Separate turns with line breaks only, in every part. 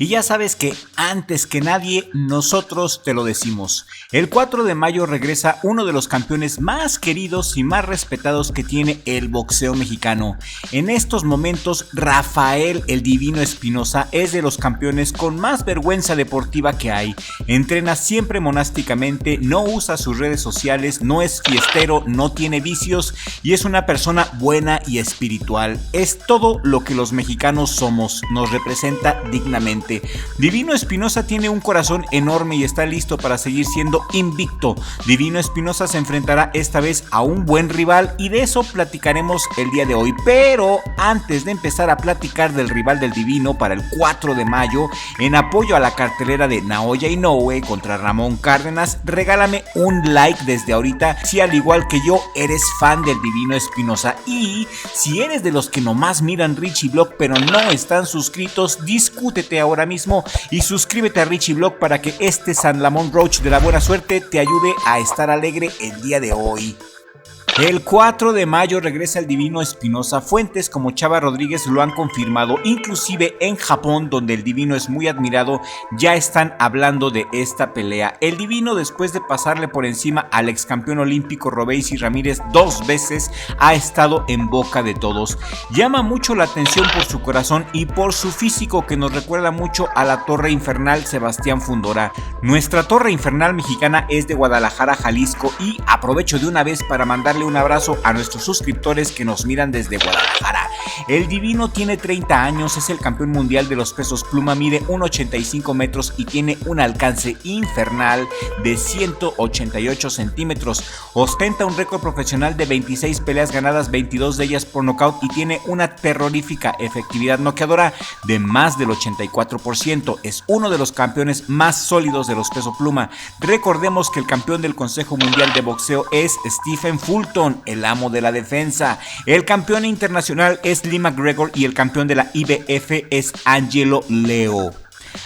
Y ya sabes que antes que nadie nosotros te lo decimos. El 4 de mayo regresa uno de los campeones más queridos y más respetados que tiene el boxeo mexicano. En estos momentos Rafael el Divino Espinosa es de los campeones con más vergüenza deportiva que hay. Entrena siempre monásticamente, no usa sus redes sociales, no es fiestero, no tiene vicios y es una persona buena y espiritual. Es todo lo que los mexicanos somos, nos representa dignamente. Divino Espinosa tiene un corazón enorme y está listo para seguir siendo invicto. Divino Espinosa se enfrentará esta vez a un buen rival y de eso platicaremos el día de hoy. Pero antes de empezar a platicar del rival del Divino para el 4 de mayo, en apoyo a la cartelera de Naoya Inoue contra Ramón Cárdenas, regálame un like desde ahorita si al igual que yo eres fan del Divino Espinosa. Y si eres de los que nomás miran Richie Blog pero no están suscritos, discútete ahora mismo y suscríbete a Richie Blog para que este San Lamón Roach de la buena suerte te ayude a estar alegre el día de hoy. El 4 de mayo regresa el Divino Espinosa. Fuentes como Chava Rodríguez lo han confirmado, inclusive en Japón, donde el Divino es muy admirado, ya están hablando de esta pelea. El Divino, después de pasarle por encima al ex campeón olímpico Robeisy Ramírez 2 veces, ha estado en boca de todos. Llama mucho la atención por su corazón y por su físico, que nos recuerda mucho a la Torre Infernal Sebastián Fundora. Nuestra Torre Infernal mexicana es de Guadalajara, Jalisco, y aprovecho de una vez para mandarle un abrazo a nuestros suscriptores que nos miran desde Guadalajara. El Divino tiene 30 años, es el campeón mundial de los pesos pluma, mide 1,85 metros y tiene un alcance infernal de 188 centímetros. Ostenta un récord profesional de 26 peleas ganadas, 22 de ellas por nocaut, y tiene una terrorífica efectividad noqueadora de más del 84%. Es uno de los campeones más sólidos de los pesos pluma. Recordemos que el campeón del Consejo Mundial de Boxeo es Stephen Fulton, el amo de la defensa. El campeón internacional es Lee McGregor y el campeón de la IBF es Angelo Leo.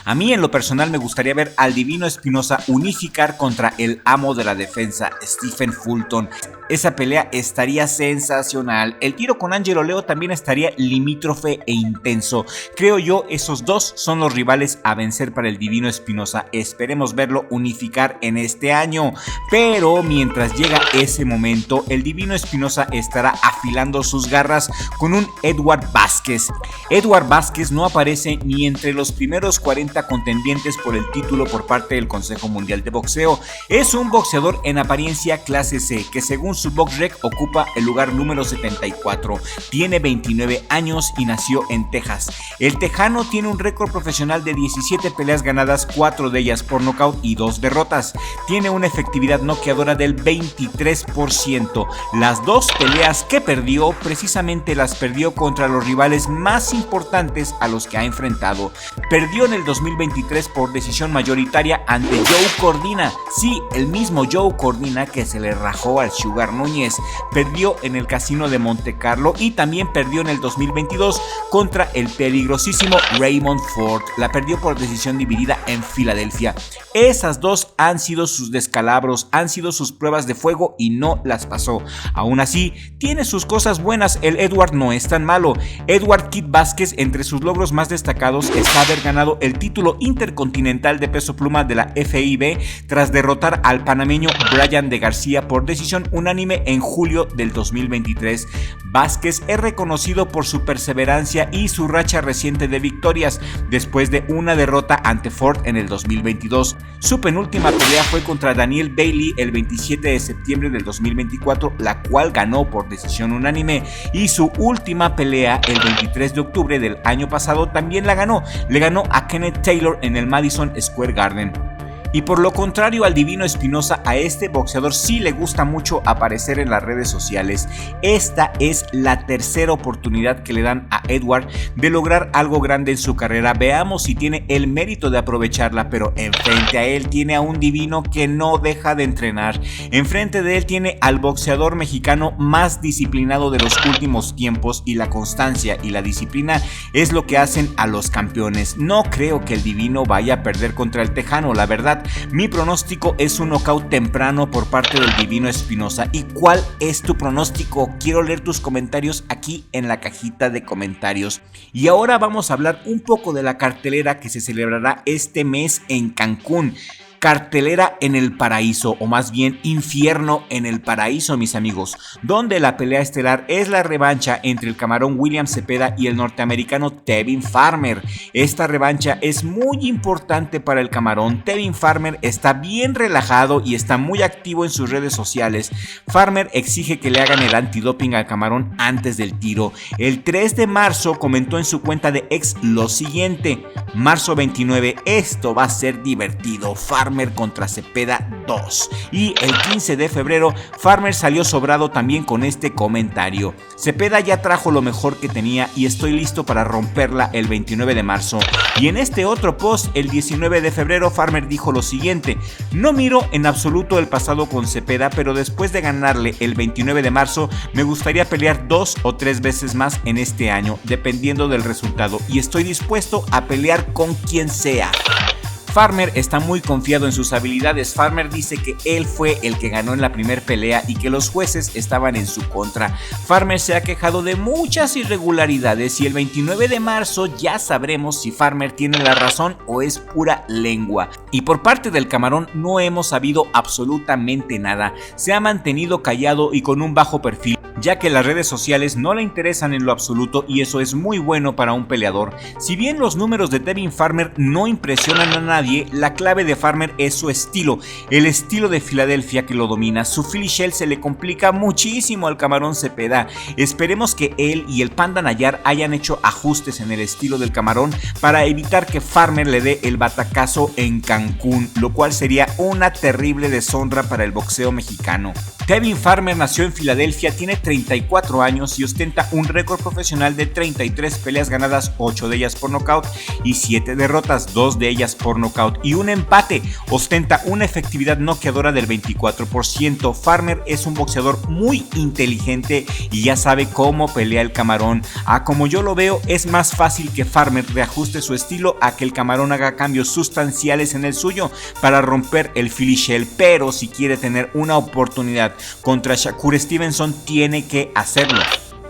A mí en lo personal me gustaría ver al Divino Espinosa unificar contra el amo de la defensa, Stephen Fulton. Esa pelea estaría sensacional. El tiro con Angelo Leo también estaría limítrofe e intenso. Creo yo, esos dos son los rivales a vencer para el Divino Espinosa. Esperemos verlo unificar en este año. Pero mientras llega ese momento, el Divino Espinosa estará afilando sus garras con un Edward Vázquez. Edward Vázquez no aparece ni entre los primeros 40 contendientes por el título por parte del Consejo Mundial de Boxeo. Es un boxeador en apariencia clase C, que según su BoxRec ocupa el lugar número 74. Tiene 29 años y nació en Texas. El tejano tiene un récord profesional de 17 peleas ganadas, 4 de ellas por nocaut y 2 derrotas. Tiene una efectividad noqueadora del 23%. Las dos peleas que perdió, precisamente las perdió contra los rivales más importantes a los que ha enfrentado. Perdió en el 2023 por decisión mayoritaria ante Joe Cordina. Sí, el mismo Joe Cordina que se le rajó al Sugar Núñez. Perdió en el Casino de Monte Carlo y también perdió en el 2022 contra el peligrosísimo Raymond Ford. La perdió por decisión dividida en Filadelfia. Esas dos han sido sus descalabros, han sido sus pruebas de fuego y no las pasó. Aún así, tiene sus cosas buenas. El Edward no es tan malo. Edward Kid Vázquez, entre sus logros más destacados está haber ganado el título intercontinental de peso pluma de la FIB tras derrotar al panameño Brian de García por decisión unánime en julio del 2023. Vázquez es reconocido por su perseverancia y su racha reciente de victorias después de una derrota ante Ford en el 2022. Su penúltima pelea fue contra Daniel Bailey el 27 de septiembre del 2024, la cual ganó por decisión unánime, y su última pelea el 23 de octubre del año pasado también la ganó. Le ganó a Kenneth Taylor en el Madison Square Garden. Y por lo contrario al Divino Espinosa, a este boxeador sí le gusta mucho aparecer en las redes sociales. Esta es la tercera oportunidad que le dan a Edward de lograr algo grande en su carrera. Veamos si tiene el mérito de aprovecharla, pero enfrente a él tiene a un Divino que no deja de entrenar. Enfrente de él tiene al boxeador mexicano más disciplinado de los últimos tiempos, y la constancia y la disciplina es lo que hacen a los campeones. No creo que el Divino vaya a perder contra el tejano, la verdad. verdad, mi pronóstico es un nocaut temprano por parte del Divino Espinosa. ¿Y cuál es tu pronóstico? Quiero leer tus comentarios aquí en la cajita de comentarios. Y ahora vamos a hablar un poco de la cartelera que se celebrará este mes en Cancún. Cartelera en el paraíso, o más bien infierno en el paraíso, mis amigos, donde la pelea estelar es la revancha entre el camarón William Zepeda y el norteamericano Tevin Farmer. Esta revancha es muy importante para el camarón. Tevin Farmer está bien relajado y está muy activo en sus redes sociales. Farmer exige que le hagan el antidoping al camarón antes del tiro. El 3 de marzo comentó en su cuenta de X lo siguiente: marzo 29, esto va a ser divertido. Farmer contra Zepeda 2. Y el 15 de febrero, Farmer salió sobrado también con este comentario: Zepeda ya trajo lo mejor que tenía y estoy listo para romperla el 29 de marzo. Y en este otro post, el 19 de febrero, Farmer dijo lo siguiente: no miro en absoluto el pasado con Zepeda, pero después de ganarle el 29 de marzo, me gustaría pelear 2 o 3 veces más en este año, dependiendo del resultado, y estoy dispuesto a pelear con quien sea. Farmer está muy confiado en sus habilidades. Farmer dice que él fue el que ganó en la primera pelea y que los jueces estaban en su contra. Farmer se ha quejado de muchas irregularidades y el 29 de marzo ya sabremos si Farmer tiene la razón o es pura lengua. Y por parte del camarón no hemos sabido absolutamente nada. Se ha mantenido callado y con un bajo perfil, ya que las redes sociales no le interesan en lo absoluto, y eso es muy bueno para un peleador. Si bien los números de Tevin Farmer no impresionan a nadie, la clave de Farmer es su estilo, el estilo de Filadelfia que lo domina. Su Philly Shell se le complica muchísimo al camarón Zepeda. Esperemos que él y el Panda Nayar hayan hecho ajustes en el estilo del camarón para evitar que Farmer le dé el batacazo en Cancún, lo cual sería una terrible deshonra para el boxeo mexicano. Tevin Farmer nació en Filadelfia, tiene 34 años y ostenta un récord profesional de 33 peleas ganadas, 8 de ellas por nocaut y 7 derrotas, 2 de ellas por nocaut y un empate. Ostenta una efectividad noqueadora del 24%. Farmer es un boxeador muy inteligente y ya sabe cómo pelea el camarón. Como yo lo veo, es más fácil que Farmer reajuste su estilo a que el camarón haga cambios sustanciales en el suyo para romper el Philly Shell, pero si quiere tener una oportunidad contra Shakur Stevenson tiene que hacerlo.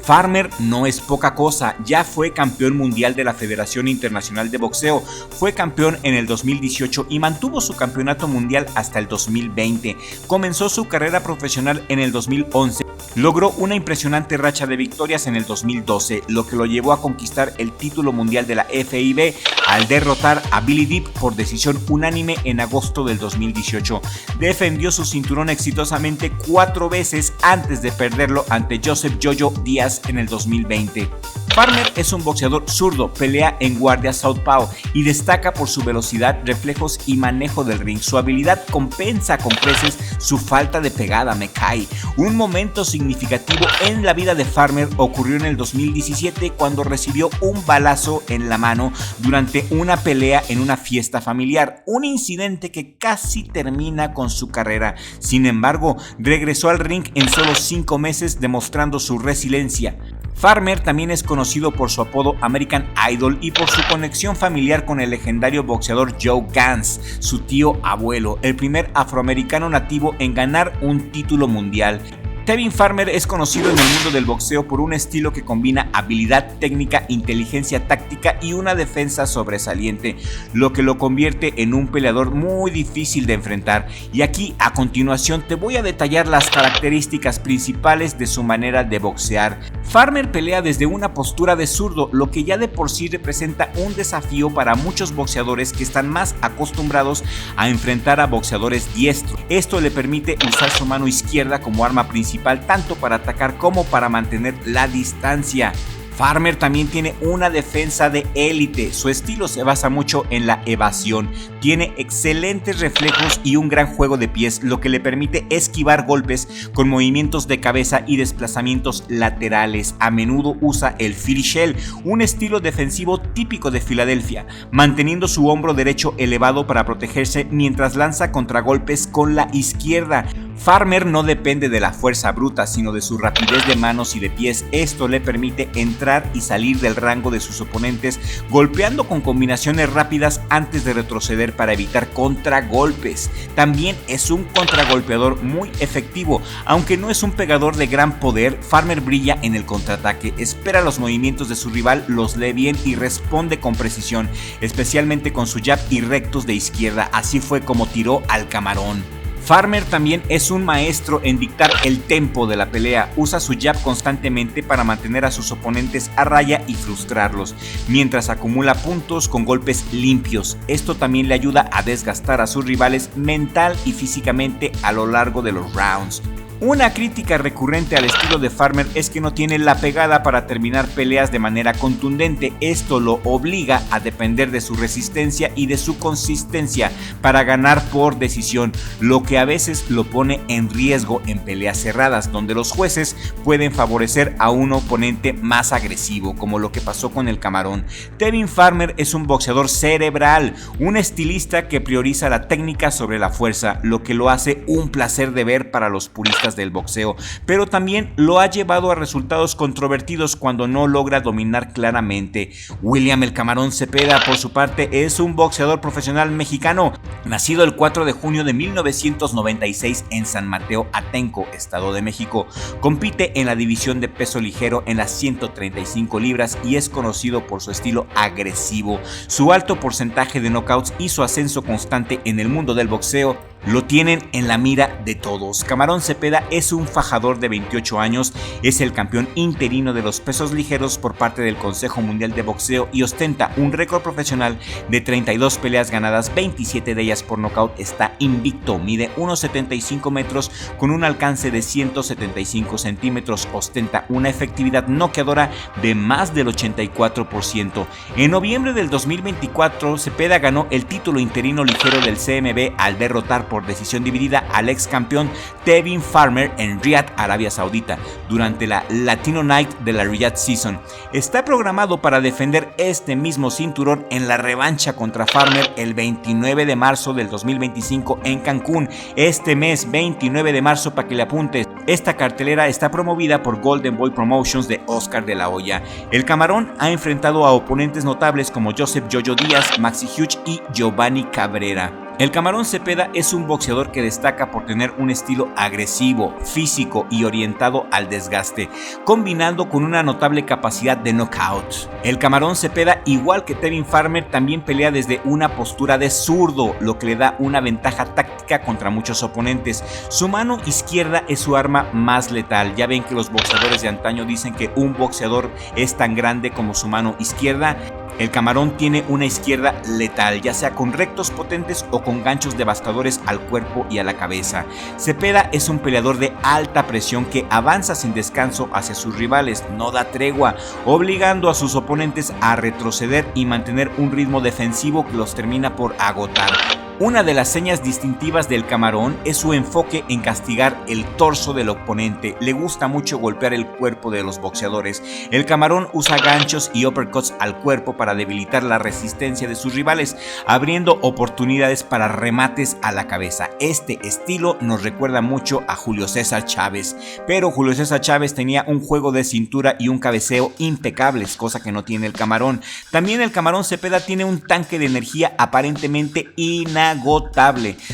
Farmer no es poca cosa, ya fue campeón mundial de la Federación Internacional de Boxeo, fue campeón en el 2018 y mantuvo su campeonato mundial hasta el 2020. Comenzó su carrera profesional en el 2011, logró una impresionante racha de victorias en el 2012, lo que lo llevó a conquistar el título mundial de la FIB al derrotar a Billy Deep por decisión unánime en agosto del 2018. Defendió su cinturón exitosamente 4 veces antes de perderlo ante Joseph Jojo Díaz en el 2020. Farmer es un boxeador zurdo, pelea en guardia southpaw y destaca por su velocidad, reflejos y manejo del ring. Su habilidad compensa con creces su falta de pegada, me cae. Un momento significativo en la vida de Farmer ocurrió en el 2017 cuando recibió un balazo en la mano durante una pelea en una fiesta familiar, un incidente que casi termina con su carrera. Sin embargo, regresó al ring en solo 5 meses demostrando su resiliencia. Farmer también es conocido por su apodo American Idol y por su conexión familiar con el legendario boxeador Joe Gans, su tío abuelo, el primer afroamericano nativo en ganar un título mundial. Tevin Farmer es conocido en el mundo del boxeo por un estilo que combina habilidad técnica, inteligencia táctica y una defensa sobresaliente, lo que lo convierte en un peleador muy difícil de enfrentar. Y aquí a continuación te voy a detallar las características principales de su manera de boxear. Farmer pelea desde una postura de zurdo, lo que ya de por sí representa un desafío para muchos boxeadores que están más acostumbrados a enfrentar a boxeadores diestros. Esto le permite usar su mano izquierda como arma principal, tanto para atacar como para mantener la distancia. Farmer también tiene una defensa de élite. Su estilo se basa mucho en la evasión. Tiene excelentes reflejos y un gran juego de pies, lo que le permite esquivar golpes con movimientos de cabeza y desplazamientos laterales. A menudo usa el Philly Shell, un estilo defensivo típico de Filadelfia, manteniendo su hombro derecho elevado para protegerse mientras lanza contragolpes con la izquierda. Farmer no depende de la fuerza bruta, sino de su rapidez de manos y de pies. Esto le permite entrar y salir del rango de sus oponentes, golpeando con combinaciones rápidas antes de retroceder para evitar contragolpes. También es un contragolpeador muy efectivo. Aunque no es un pegador de gran poder, Farmer brilla en el contraataque, espera los movimientos de su rival, los lee bien y responde con precisión, especialmente con su jab y rectos de izquierda. Así fue como tiró al Camarón. Farmer también es un maestro en dictar el tempo de la pelea. Usa su jab constantemente para mantener a sus oponentes a raya y frustrarlos, mientras acumula puntos con golpes limpios. Esto también le ayuda a desgastar a sus rivales mental y físicamente a lo largo de los rounds. Una crítica recurrente al estilo de Farmer es que no tiene la pegada para terminar peleas de manera contundente. Esto lo obliga a depender de su resistencia y de su consistencia para ganar por decisión, lo que a veces lo pone en riesgo en peleas cerradas, donde los jueces pueden favorecer a un oponente más agresivo, como lo que pasó con el Camarón. Tevin Farmer es un boxeador cerebral, un estilista que prioriza la técnica sobre la fuerza, lo que lo hace un placer de ver para los puristas del boxeo, pero también lo ha llevado a resultados controvertidos cuando no logra dominar claramente. William el Camarón Zepeda, por su parte, es un boxeador profesional mexicano, nacido el 4 de junio de 1996 en San Mateo Atenco, Estado de México. Compite en la división de peso ligero en las 135 libras y es conocido por su estilo agresivo. Su alto porcentaje de knockouts y su ascenso constante en el mundo del boxeo lo tienen en la mira de todos. Camarón Zepeda es un fajador de 28 años, es el campeón interino de los pesos ligeros por parte del Consejo Mundial de Boxeo y ostenta un récord profesional de 32 peleas ganadas, 27 de ellas por nocaut. Está invicto, mide 1,75 metros con un alcance de 175 centímetros, ostenta una efectividad noqueadora de más del 84%. En noviembre del 2024, Zepeda ganó el título interino ligero del CMB al derrotar por decisión dividida al ex campeón Tevin Farmer en Riyadh, Arabia Saudita, durante la Latino Night de la Riyadh Season. Está programado para defender este mismo cinturón en la revancha contra Farmer el 29 de marzo del 2025 en Cancún. Este mes, 29 de marzo, para que le apuntes. Esta cartelera está promovida por Golden Boy Promotions de Oscar de la Hoya. El Camarón ha enfrentado a oponentes notables como Joseph Yoyo Díaz, Maxi Hughes y Giovanni Cabrera. El Camarón Zepeda es un boxeador que destaca por tener un estilo agresivo, físico y orientado al desgaste, combinando con una notable capacidad de knockout. El Camarón Zepeda, igual que Tevin Farmer, también pelea desde una postura de zurdo, lo que le da una ventaja táctica contra muchos oponentes. Su mano izquierda es su arma más letal. Ya ven que los boxeadores de antaño dicen que un boxeador es tan grande como su mano izquierda. El Camarón tiene una izquierda letal, ya sea con rectos potentes o con ganchos devastadores al cuerpo y a la cabeza. Zepeda es un peleador de alta presión que avanza sin descanso hacia sus rivales, no da tregua, obligando a sus oponentes a retroceder y mantener un ritmo defensivo que los termina por agotar. Una de las señas distintivas del Camarón es su enfoque en castigar el torso del oponente. Le gusta mucho golpear el cuerpo de los boxeadores. El Camarón usa ganchos y uppercuts al cuerpo para debilitar la resistencia de sus rivales, abriendo oportunidades para remates a la cabeza. Este estilo nos recuerda mucho a Julio César Chávez, pero Julio César Chávez tenía un juego de cintura y un cabeceo impecables, cosa que no tiene el Camarón. También el Camarón Zepeda tiene un tanque de energía aparentemente inagotable.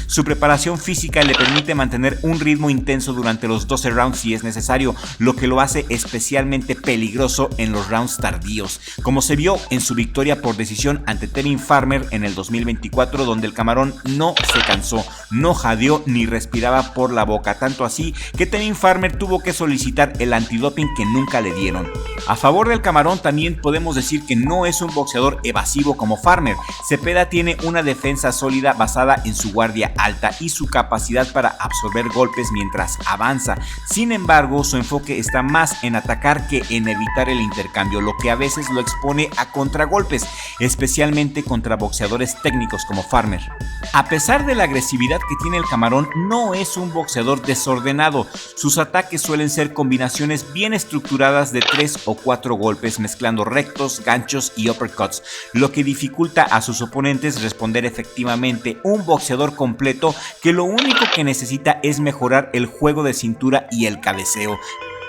Su preparación física le permite mantener un ritmo intenso durante los 12 rounds si es necesario, lo que lo hace especialmente peligroso en los rounds tardíos, como se vio en su victoria por decisión ante Tevin Farmer en el 2024, donde el Camarón no se cansó, no jadeó ni respiraba por la boca, tanto así que Tevin Farmer tuvo que solicitar el antidoping que nunca le dieron. A favor del Camarón también podemos decir que no es un boxeador evasivo como Farmer. Zepeda tiene una defensa sólida basada en su guardia alta y su capacidad para absorber golpes mientras avanza. Sin embargo, su enfoque está más en atacar que en evitar el intercambio, lo que a veces lo expone a contragolpes, especialmente contra boxeadores técnicos como Farmer. A pesar de la agresividad que tiene el Camarón, no es un boxeador desordenado. Sus ataques suelen ser combinaciones bien estructuradas de 3 o 4 golpes, mezclando rectos, ganchos y uppercuts, lo que dificulta a sus oponentes responder efectivamente realmente un boxeador completo que lo único que necesita es mejorar el juego de cintura y el cabeceo.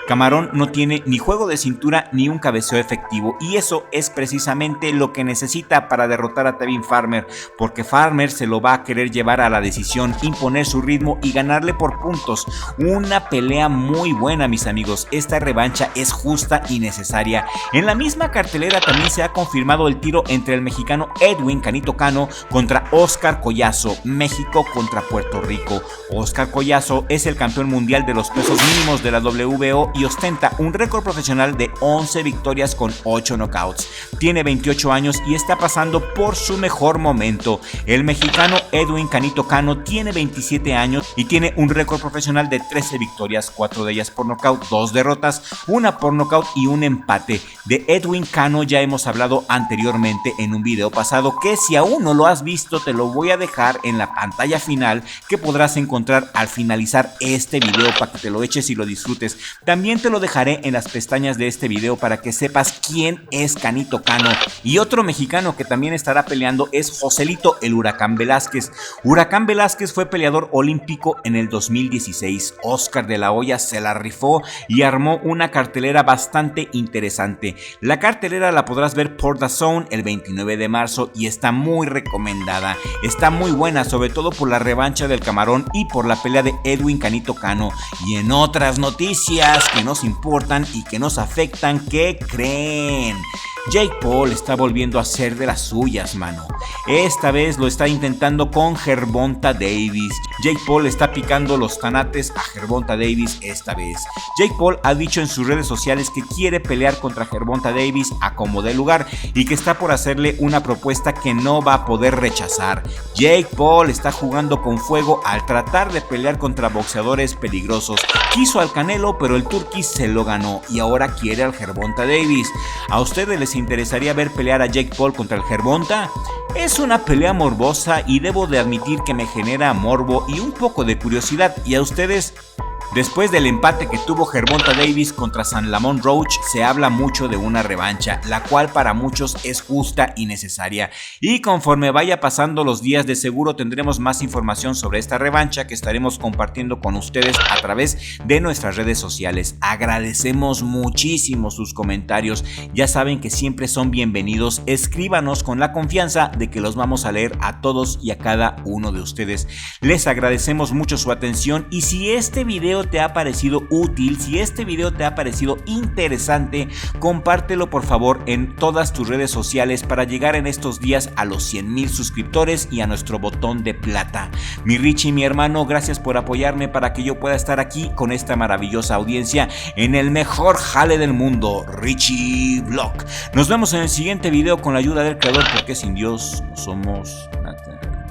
Camarón no tiene ni juego de cintura ni un cabeceo efectivo, y eso es precisamente lo que necesita para derrotar a Tevin Farmer, porque Farmer se lo va a querer llevar a la decisión, imponer su ritmo y ganarle por puntos. Una pelea muy buena, mis amigos. Esta revancha es justa y necesaria. En la misma cartelera también se ha confirmado el tiro entre el mexicano Edwin Canito Cano contra Oscar Collazo, México contra Puerto Rico. Oscar Collazo es el campeón mundial de los pesos mínimos de la WBO y ostenta un récord profesional de 11 victorias con 8 knockouts. Tiene 28 años y está pasando por su mejor momento. El mexicano Edwin Canito Cano tiene 27 años y tiene un récord profesional de 13 victorias, 4 de ellas por nocaut, 2 derrotas, 1 por nocaut y un empate. De Edwin Cano ya hemos hablado anteriormente en un video pasado, que si aún no lo has visto te lo voy a dejar en la pantalla final, que podrás encontrar al finalizar este video para que te lo eches y lo disfrutes. También te lo dejaré en las pestañas de este video para que sepas quién es Canito Cano. Y otro mexicano que también estará peleando es Joselito el Huracán Velázquez. Huracán Velázquez fue peleador olímpico en el 2016. Oscar de la Hoya se la rifó y armó una cartelera bastante interesante. La cartelera la podrás ver por DAZN el 29 de marzo y está muy recomendada. Está muy buena, sobre todo por la revancha del Camarón y por la pelea de Edwin Canito Cano. Y en otras noticias que nos importan y que nos afectan, ¿qué creen? Jake Paul está volviendo a ser de las suyas, mano. Esta vez lo está intentando con Gervonta Davis. Jake Paul está picando los tanates a Gervonta Davis esta vez. Jake Paul ha dicho en sus redes sociales que quiere pelear contra Gervonta Davis a como dé lugar y que está por hacerle una propuesta que no va a poder rechazar. Jake Paul está jugando con fuego al tratar de pelear contra boxeadores peligrosos. Quiso al Canelo, pero el Turquís se lo ganó y ahora quiere al Gervonta Davis. ¿A ustedes les interesaría ver pelear a Jake Paul contra el Gervonta? Es una pelea morbosa y debo de admitir que me genera morbo y un poco de curiosidad. ¿Y a ustedes? Después del empate que tuvo Gervonta Davis contra San Lamón Roach, se habla mucho de una revancha, la cual para muchos es justa y necesaria. Y conforme vaya pasando los días, de seguro tendremos más información sobre esta revancha que estaremos compartiendo con ustedes a través de nuestras redes sociales. Agradecemos muchísimo sus comentarios, ya saben que siempre son bienvenidos. Escríbanos con la confianza de que los vamos a leer a todos y a cada uno de ustedes. Les agradecemos mucho su atención y si este video te ha parecido útil, si este video te ha parecido interesante, compártelo por favor en todas tus redes sociales para llegar en estos días a los 100,000 suscriptores y a nuestro botón de plata. Mi Richie, mi hermano, gracias por apoyarme para que yo pueda estar aquí con esta maravillosa audiencia en el mejor jale del mundo, Richie Vlog. Nos vemos en el siguiente video con la ayuda del creador, porque sin Dios no somos nada.